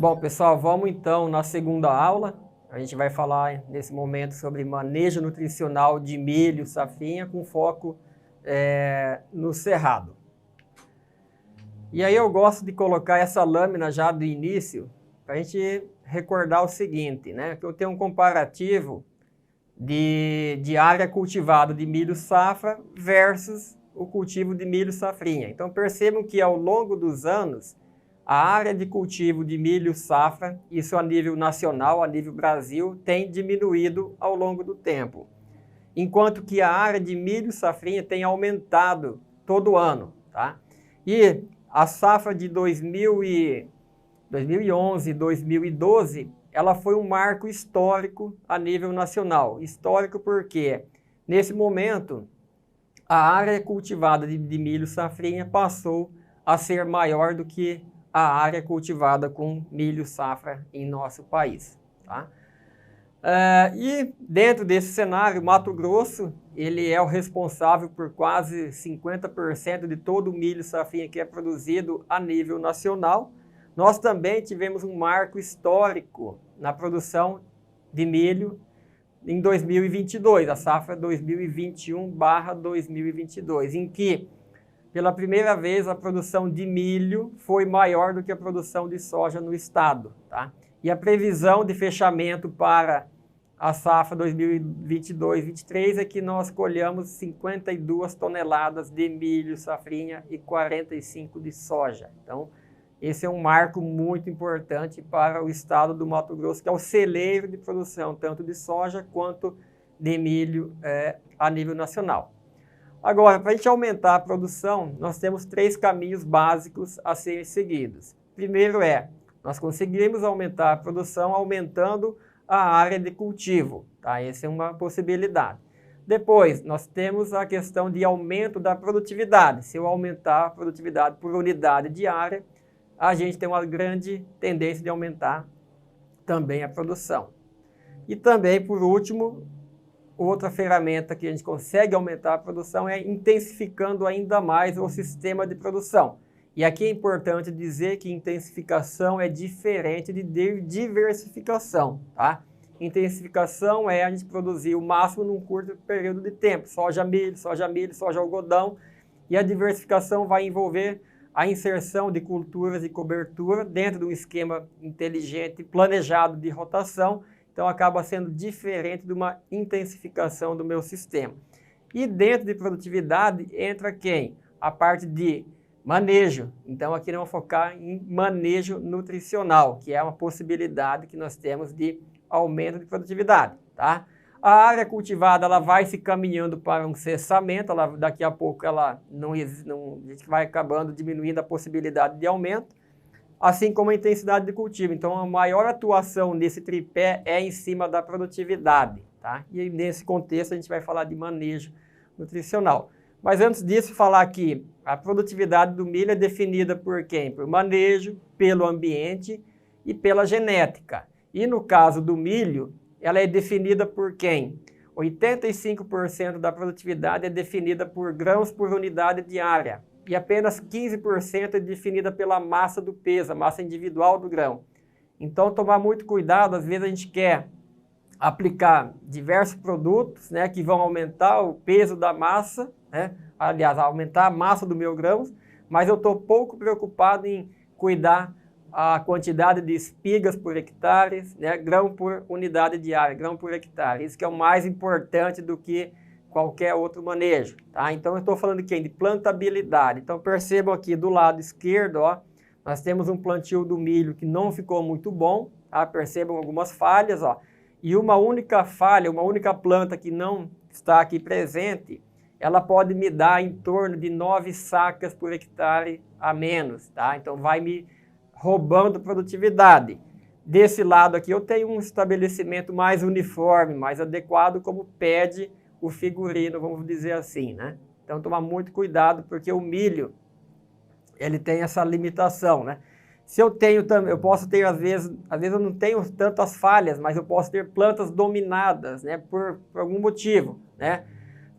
Bom, pessoal, vamos então na segunda aula. A gente vai falar nesse momento sobre manejo nutricional de milho, safrinha, com foco no cerrado. E aí eu gosto de colocar essa lâmina já do início, para a gente recordar o seguinte, né? Que eu tenho um comparativo de área cultivada de milho safra versus o cultivo de milho safrinha. Então percebam que ao longo dos anos, a área de cultivo de milho safra, isso a nível nacional, a nível Brasil, tem diminuído ao longo do tempo. Enquanto que a área de milho safrinha tem aumentado todo ano, tá? E a safra de 2011 e 2012, ela foi um marco histórico a nível nacional. Histórico porque, nesse momento, a área cultivada de milho safrinha passou a ser maior do que a área cultivada com milho safra em nosso país, tá? E dentro desse cenário, Mato Grosso, ele é o responsável por quase 50% de todo o milho safrinha que é produzido a nível nacional. Nós também tivemos um marco histórico na produção de milho em 2022, a safra 2021/2022, em que, pela primeira vez, a produção de milho foi maior do que a produção de soja no estado, tá? E a previsão de fechamento para a safra 2022/23 é que nós colhamos 52 toneladas de milho safrinha e 45 de soja. Então, esse é um marco muito importante para o estado do Mato Grosso, que é o celeiro de produção, tanto de soja quanto de milho a nível nacional. Agora, para a gente aumentar a produção, nós temos 3 caminhos básicos a serem seguidos. Primeiro nós conseguimos aumentar a produção aumentando a área de cultivo, tá? Essa é uma possibilidade. Depois, nós temos a questão de aumento da produtividade. Se eu aumentar a produtividade por unidade de área, a gente tem uma grande tendência de aumentar também a produção. E também, por último, outra ferramenta que a gente consegue aumentar a produção é intensificando ainda mais o sistema de produção. E aqui é importante dizer que intensificação é diferente de diversificação, tá? Intensificação é a gente produzir o máximo num curto período de tempo, soja, milho, soja, algodão, e a diversificação vai envolver a inserção de culturas de cobertura dentro de um esquema inteligente, planejado de rotação. Então, acaba sendo diferente de uma intensificação do meu sistema. E dentro de produtividade entra quem? A parte de manejo. Então, aqui nós vamos focar em manejo nutricional, que é uma possibilidade que nós temos de aumento de produtividade, tá? A área cultivada, ela vai se caminhando para um cessamento, daqui a pouco a gente vai acabando diminuindo a possibilidade de aumento, assim como a intensidade de cultivo. Então, a maior atuação nesse tripé é em cima da produtividade, tá? E nesse contexto a gente vai falar de manejo nutricional. Mas antes disso, falar que a produtividade do milho é definida por quem? Por manejo, pelo ambiente e pela genética. E no caso do milho, ela é definida por quem? 85% da produtividade é definida por grãos por unidade de área. E apenas 15% é definida pela massa do peso, a massa individual do grão. Então, tomar muito cuidado, às vezes a gente quer aplicar diversos produtos, né, que vão aumentar o peso da massa, né, aliás, aumentar a massa do meu grão, mas eu estou pouco preocupado em cuidar a quantidade de espigas por hectare, né, grão por unidade de área, grão por hectare. Isso que é o mais importante do que qualquer outro manejo, tá? Então, eu estou falando de quem? De plantabilidade. Então, percebam aqui do lado esquerdo, ó, nós temos um plantio do milho que não ficou muito bom, tá? Percebam algumas falhas, ó. E uma única falha, uma única planta que não está aqui presente, ela pode me dar em torno de 9 sacas por hectare a menos, tá? Então, vai me roubando produtividade. Desse lado aqui, eu tenho um estabelecimento mais uniforme, mais adequado, como pede o figurino, vamos dizer assim, né? Então, tomar muito cuidado, porque o milho, ele tem essa limitação, né? Se eu tenho também, eu posso ter, às vezes eu não tenho tantas falhas, mas eu posso ter plantas dominadas, né? Por algum motivo, né?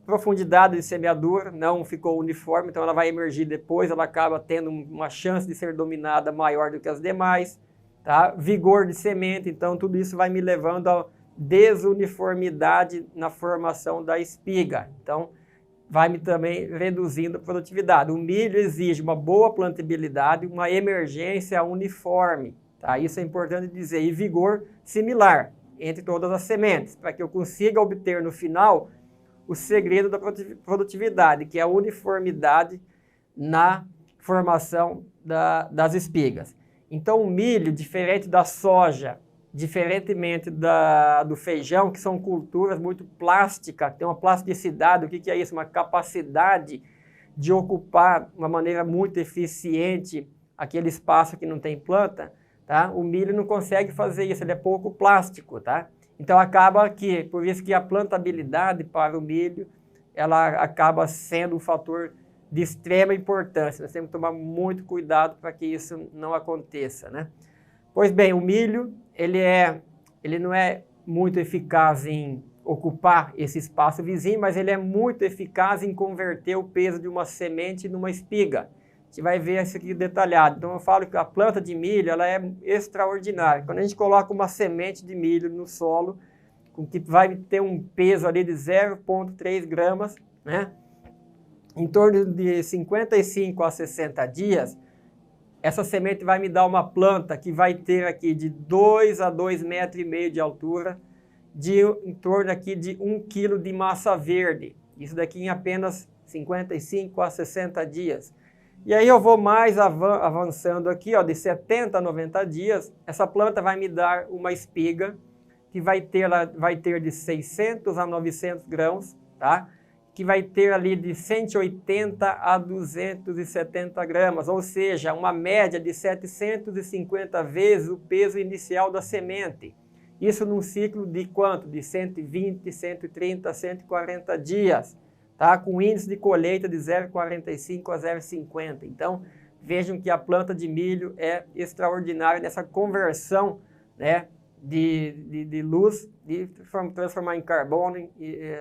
Profundidade de semeadura não ficou uniforme, então ela vai emergir depois, ela acaba tendo uma chance de ser dominada maior do que as demais. tá? Vigor de semente, então tudo isso vai me levando a desuniformidade na formação da espiga. Então, vai me também reduzindo a produtividade. O milho exige uma boa plantabilidade, uma emergência uniforme, tá? Isso é importante dizer, e vigor similar entre todas as sementes, para que eu consiga obter no final o segredo da produtividade, que é a uniformidade na formação das espigas. Então, o milho, diferente da soja, diferentemente do feijão, que são culturas muito plásticas, tem uma plasticidade. O que é isso? Uma capacidade de ocupar de uma maneira muito eficiente aquele espaço que não tem planta, tá? O milho não consegue fazer isso, ele é pouco plástico, tá? Então acaba que, por isso que a plantabilidade para o milho, ela acaba sendo um fator de extrema importância. Nós temos que tomar muito cuidado para que isso não aconteça, né? Pois bem, o milho, ele não é muito eficaz em ocupar esse espaço vizinho, mas ele é muito eficaz em converter o peso de uma semente numa espiga. A gente vai ver isso aqui detalhado. Então eu falo que a planta de milho, ela é extraordinária. Quando a gente coloca uma semente de milho no solo, que vai ter um peso ali de 0,3 gramas, né? Em torno de 55 a 60 dias, essa semente vai me dar uma planta que vai ter aqui de 2 a 2,5 metros de altura, em torno aqui de 1 quilo de massa verde. Isso daqui em apenas 55 a 60 dias. E aí eu vou mais avançando aqui, ó, de 70 a 90 dias, essa planta vai me dar uma espiga que vai ter de 600 a 900 grãos, tá? Que vai ter ali de 180 a 270 gramas, ou seja, uma média de 750 vezes o peso inicial da semente. Isso num ciclo de quanto? De 120, 130, 140 dias, tá? Com índice de colheita de 0,45 a 0,50. Então, vejam que a planta de milho é extraordinária nessa conversão, né, de luz, de transformar em carbono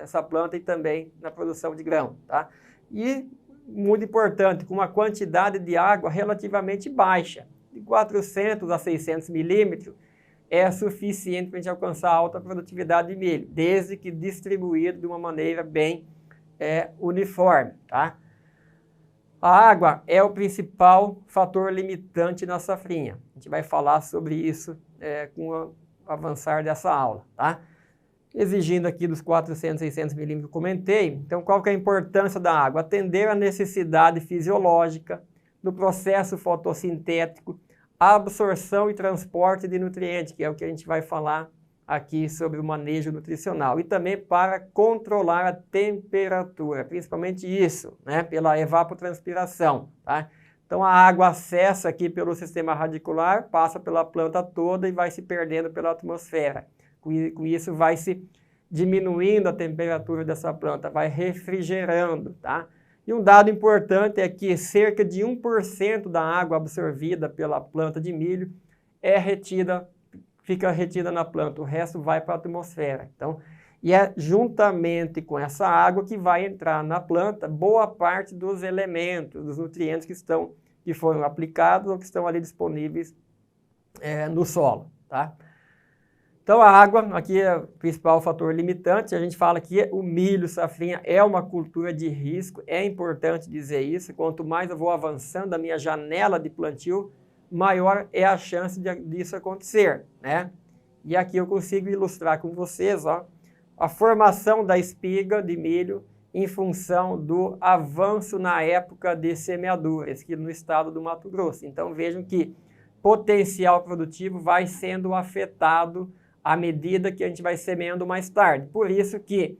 essa planta e também na produção de grão, tá? E, muito importante, com uma quantidade de água relativamente baixa, de 400 a 600 milímetros, é suficiente para a gente alcançar alta produtividade de milho, desde que distribuído de uma maneira bem uniforme, tá? A água é o principal fator limitante na safrinha. A gente vai falar sobre isso com o avançar dessa aula, tá? Exigindo aqui dos 400, 600 milímetros que eu comentei. Então, qual que é a importância da água? Atender a necessidade fisiológica do processo fotossintético, a absorção e transporte de nutrientes, que é o que a gente vai falar aqui sobre o manejo nutricional. E também para controlar a temperatura, principalmente isso, né? Pela evapotranspiração, tá? Então, a água acessa aqui pelo sistema radicular, passa pela planta toda e vai se perdendo pela atmosfera. Com isso, vai se diminuindo a temperatura dessa planta, vai refrigerando, tá? E um dado importante é que cerca de 1% da água absorvida pela planta de milho fica retida na planta, o resto vai para a atmosfera. Então, e é juntamente com essa água que vai entrar na planta boa parte dos elementos, dos nutrientes que foram aplicados ou que estão ali disponíveis no solo, tá? Então a água aqui é o principal fator limitante. A gente fala que o milho safrinha é uma cultura de risco, é importante dizer isso. Quanto mais eu vou avançando a minha janela de plantio, maior é a chance disso acontecer, né? E aqui eu consigo ilustrar com vocês, ó, a formação da espiga de milho em função do avanço na época de semeadura, aqui no estado do Mato Grosso. Então vejam que potencial produtivo vai sendo afetado à medida que a gente vai semeando mais tarde. Por isso que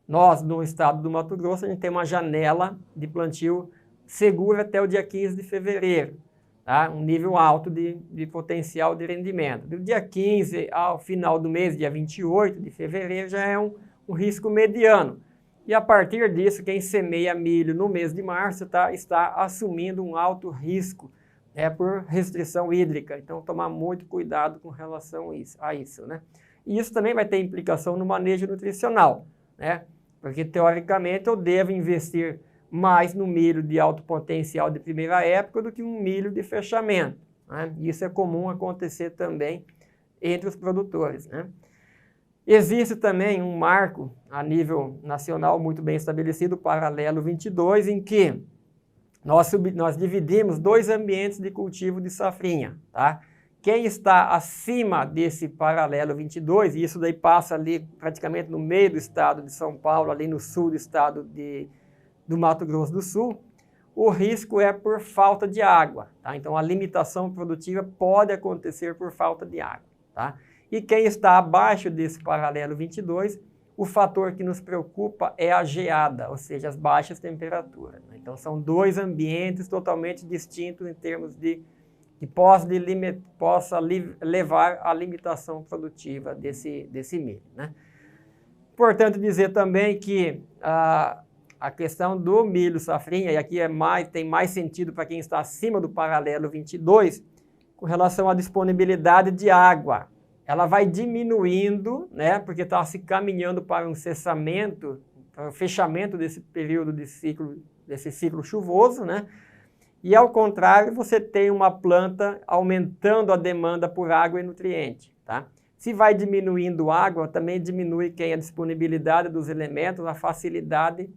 nós, no estado do Mato Grosso, a gente tem uma janela de plantio segura até o dia 15 de fevereiro. Tá? Um nível alto de potencial de rendimento. Do dia 15 ao final do mês, dia 28 de fevereiro, já é um risco mediano. E a partir disso, quem semeia milho no mês de março está assumindo um alto risco por restrição hídrica. Então, tomar muito cuidado com relação a isso, né? E isso também vai ter implicação no manejo nutricional, né? Porque, teoricamente, eu devo investir mais no milho de alto potencial de primeira época do que um milho de fechamento. né? Isso é comum acontecer também entre os produtores, né? Existe também um marco a nível nacional muito bem estabelecido, o Paralelo 22, em que nós dividimos 2 ambientes de cultivo de safrinha, tá? Quem está acima desse Paralelo 22, e isso daí passa ali praticamente no meio do estado de São Paulo, ali no sul do estado do Mato Grosso do Sul, o risco é por falta de água, tá? Então a limitação produtiva pode acontecer por falta de água, tá? E quem está abaixo desse Paralelo 22, o fator que nos preocupa é a geada, ou seja, as baixas temperaturas, né? Então são 2 ambientes totalmente distintos em termos de que possa levar à limitação produtiva desse milho, né? Importante dizer também que a questão do milho safrinha, e aqui tem mais sentido para quem está acima do Paralelo 22, com relação à disponibilidade de água. Ela vai diminuindo, né, porque está se caminhando para um cessamento, para o fechamento desse período desse ciclo chuvoso, né? E ao contrário, você tem uma planta aumentando a demanda por água e nutriente, tá? Se vai diminuindo água, também diminui a disponibilidade dos elementos, a facilidade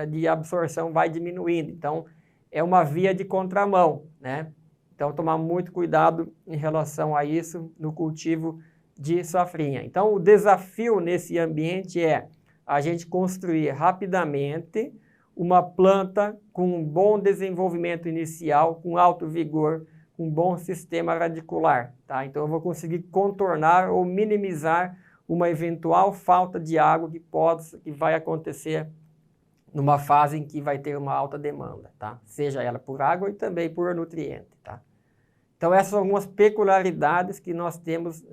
de absorção vai diminuindo. Então, é uma via de contramão, né? Então, tomar muito cuidado em relação a isso no cultivo de safrinha. Então, o desafio nesse ambiente é a gente construir rapidamente uma planta com um bom desenvolvimento inicial, com alto vigor, com um bom sistema radicular, tá? Então, eu vou conseguir contornar ou minimizar uma eventual falta de água que vai acontecer numa fase em que vai ter uma alta demanda, tá? Seja ela por água e também por nutriente, tá? Então, essas são algumas peculiaridades que nós temos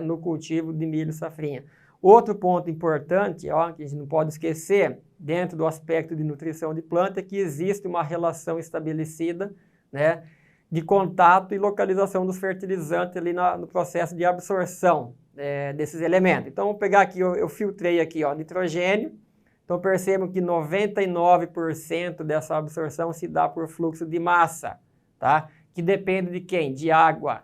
no cultivo de milho safrinha. Outro ponto importante, ó, que a gente não pode esquecer, dentro do aspecto de nutrição de planta, é que existe uma relação estabelecida, né, de contato e localização dos fertilizantes ali no processo de absorção desses elementos. Então, vou pegar aqui, eu filtrei aqui, ó, nitrogênio. Então, percebam que 99% dessa absorção se dá por fluxo de massa, tá? Que depende de quem? De água.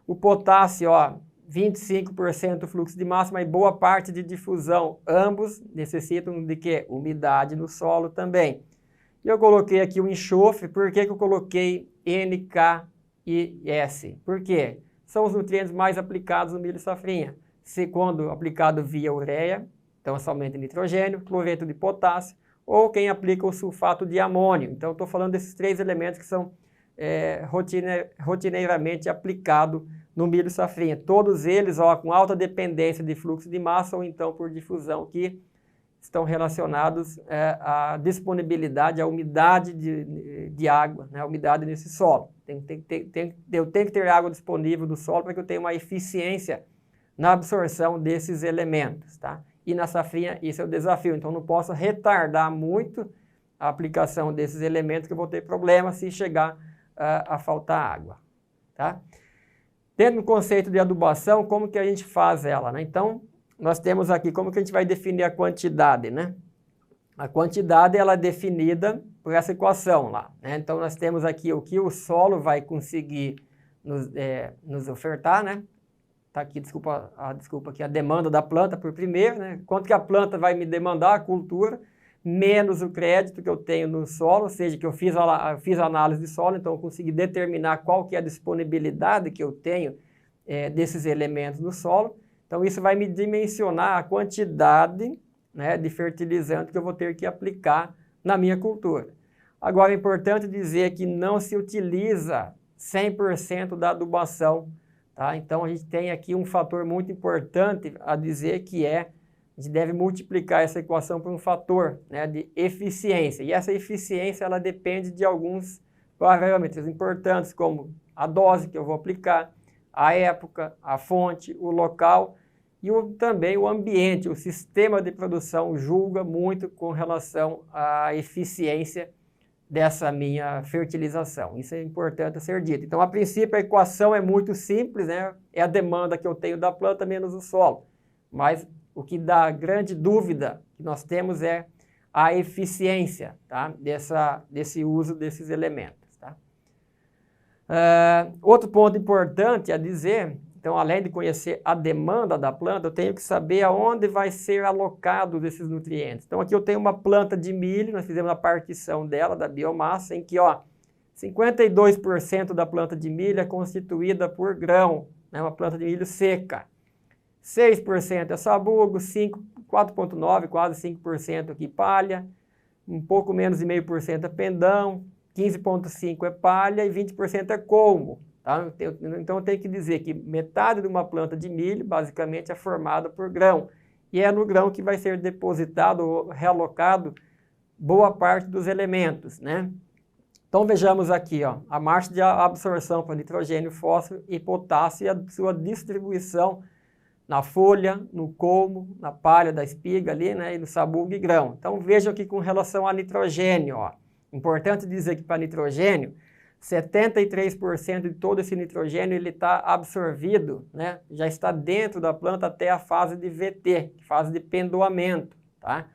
O potássio, ó, 25% fluxo de massa, mas boa parte de difusão. Ambos necessitam de quê? Umidade no solo também. E eu coloquei aqui o enxofre. Por que eu coloquei N, K e S? Por quê? São os nutrientes mais aplicados no milho safrinha. Quando aplicado via ureia, então somente nitrogênio, cloreto de potássio, ou quem aplica o sulfato de amônio. Então, estou falando desses 3 elementos que são rotineiramente aplicados no milho safrinha. Todos eles, ó, com alta dependência de fluxo de massa ou então por difusão, que estão relacionados à disponibilidade, à umidade de água, né, a umidade nesse solo. Eu tenho que ter água disponível do solo para que eu tenha uma eficiência na absorção desses elementos, tá? E na safrinha isso é o desafio, então não posso retardar muito a aplicação desses elementos que eu vou ter problema se chegar a faltar água, tá? Dentro do conceito de adubação, como que a gente faz ela, né? Então, nós temos aqui como que a gente vai definir a quantidade, né? A quantidade ela é definida por essa equação lá, né? Então, nós temos aqui o que o solo vai conseguir nos ofertar, né? Tá aqui, desculpa aqui, a demanda da planta por primeiro, né? Quanto que a planta vai me demandar, a cultura, menos o crédito que eu tenho no solo, ou seja, que eu fiz a análise de solo, então eu consegui determinar qual que é a disponibilidade que eu tenho desses elementos no solo. Então isso vai me dimensionar a quantidade, né, de fertilizante que eu vou ter que aplicar na minha cultura. Agora é importante dizer que não se utiliza 100% da adubação, tá? Então a gente tem aqui um fator muito importante a dizer que a gente deve multiplicar essa equação por um fator, né, de eficiência. E essa eficiência ela depende de alguns parâmetros importantes, como a dose que eu vou aplicar, a época, a fonte, o local e também o ambiente. O sistema de produção julga muito com relação à eficiência dessa minha fertilização. Isso é importante ser dito. Então, a princípio, a equação é muito simples, né? É a demanda que eu tenho da planta menos o solo. Mas o que dá grande dúvida que nós temos é a eficiência, tá? Desse uso desses elementos, tá? Outro ponto importante a dizer, então, além de conhecer a demanda da planta, eu tenho que saber aonde vai ser alocado esses nutrientes. Então, aqui eu tenho uma planta de milho, nós fizemos a partição dela, da biomassa, em que, 52% da planta de milho é constituída por grão, né, uma planta de milho seca. 6% é sabugo, 4,9%, quase 5% aqui palha, um pouco menos de 0,5% é pendão, 15,5% é palha e 20% é colmo. Tá? Então eu tenho que dizer que metade de uma planta de milho basicamente é formada por grão. E é no grão que vai ser depositado ou realocado boa parte dos elementos, né? Então vejamos aqui, a marcha de absorção para nitrogênio, fósforo e potássio e a sua distribuição na folha, no colmo, na palha da espiga ali, né, e no sabugo e grão. Então vejam aqui com relação a nitrogênio, Importante dizer que para nitrogênio, 73% de todo esse nitrogênio ele está absorvido, né, já está dentro da planta até a fase de VT, fase de pendoamento, tá?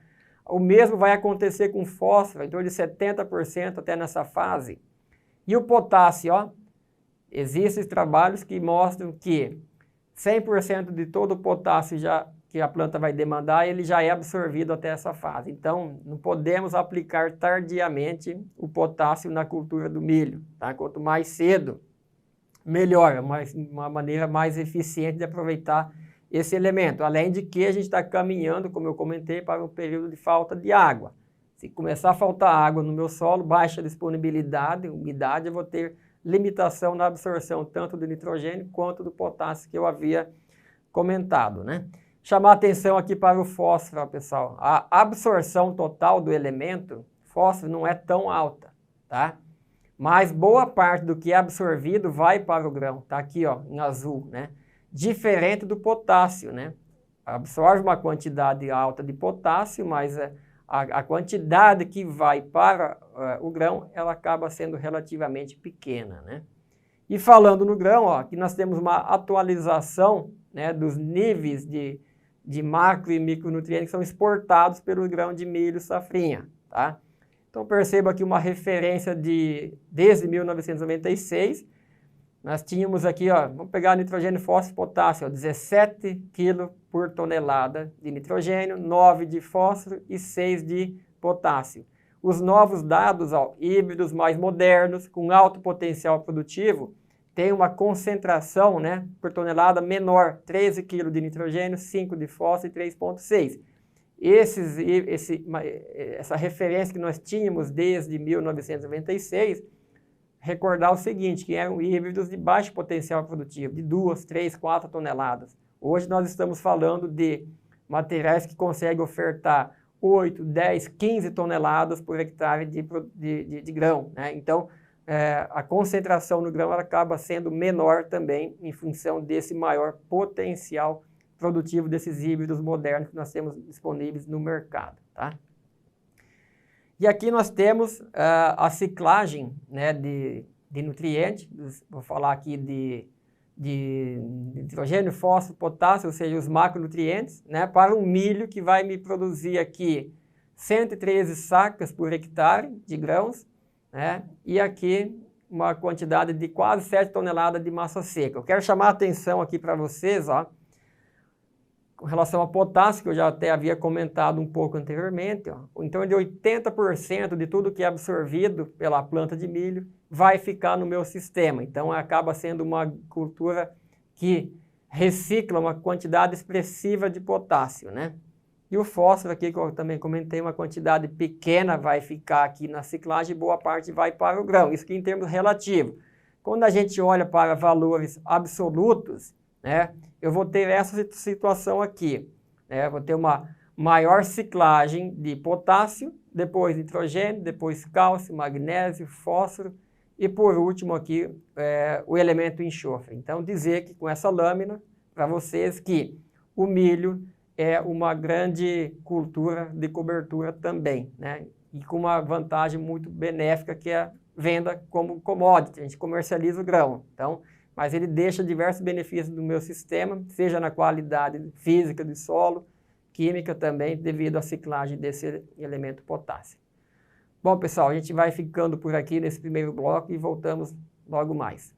O mesmo vai acontecer com fósforo, em torno de 70% até nessa fase. E o potássio, existem trabalhos que mostram que 100% de todo o potássio que a planta vai demandar, ele já é absorvido até essa fase. Então, não podemos aplicar tardiamente o potássio na cultura do milho. Tá? Quanto mais cedo, melhor. É uma maneira mais eficiente de aproveitar esse elemento. Além de que a gente está caminhando, como eu comentei, para um período de falta de água. Se começar a faltar água no meu solo, baixa disponibilidade, umidade, eu vou ter limitação na absorção tanto do nitrogênio quanto do potássio que eu havia comentado, né? Chamar atenção aqui para o fósforo, pessoal. A absorção total do elemento fósforo não é tão alta, tá? Mas boa parte do que é absorvido vai para o grão, tá aqui, em azul, né? Diferente do potássio, né? Absorve uma quantidade alta de potássio, mas a quantidade que vai para o grão, ela acaba sendo relativamente pequena, né? E falando no grão, aqui nós temos uma atualização, né, dos níveis de macro e micronutrientes que são exportados pelo grão de milho safrinha, tá? Então perceba aqui uma referência desde 1996, nós tínhamos aqui, vamos pegar nitrogênio, fósforo e potássio, 17 kg por tonelada de nitrogênio, 9 de fósforo e 6 de potássio. Os novos dados, híbridos mais modernos, com alto potencial produtivo, tem uma concentração, né, por tonelada menor, 13 kg de nitrogênio, 5 de fósforo e 3,6. Essa referência que nós tínhamos desde 1996, recordar o seguinte, que eram híbridos de baixo potencial produtivo, de 2, 3, 4 toneladas. Hoje nós estamos falando de materiais que conseguem ofertar 8, 10, 15 toneladas por hectare de grão, né? Então, a concentração no grão ela acaba sendo menor também em função desse maior potencial produtivo desses híbridos modernos que nós temos disponíveis no mercado, tá? E aqui nós temos a ciclagem, né, de nutrientes, vou falar aqui de nitrogênio, fósforo, potássio, ou seja, os macronutrientes, né, para um milho que vai me produzir aqui 113 sacas por hectare de grãos, né, e aqui uma quantidade de quase 7 toneladas de massa seca. Eu quero chamar a atenção aqui para vocês, com relação ao potássio, que eu já até havia comentado um pouco anteriormente, em torno de 80% de tudo que é absorvido pela planta de milho vai ficar no meu sistema. Então, acaba sendo uma cultura que recicla uma quantidade expressiva de potássio, né? E o fósforo aqui, que eu também comentei, uma quantidade pequena vai ficar aqui na ciclagem e boa parte vai para o grão. Isso aqui em termos relativos. Quando a gente olha para valores absolutos, né, eu vou ter essa situação aqui, né? Vou ter uma maior ciclagem de potássio, depois nitrogênio, depois cálcio, magnésio, fósforo e por último aqui o elemento enxofre. Então dizer que com essa lâmina, para vocês que o milho é uma grande cultura de cobertura também, né? E com uma vantagem muito benéfica que é a venda como commodity, a gente comercializa o grão. Então, mas ele deixa diversos benefícios no meu sistema, seja na qualidade física do solo, química também, devido à ciclagem desse elemento potássio. Bom, pessoal, a gente vai ficando por aqui nesse primeiro bloco e voltamos logo mais.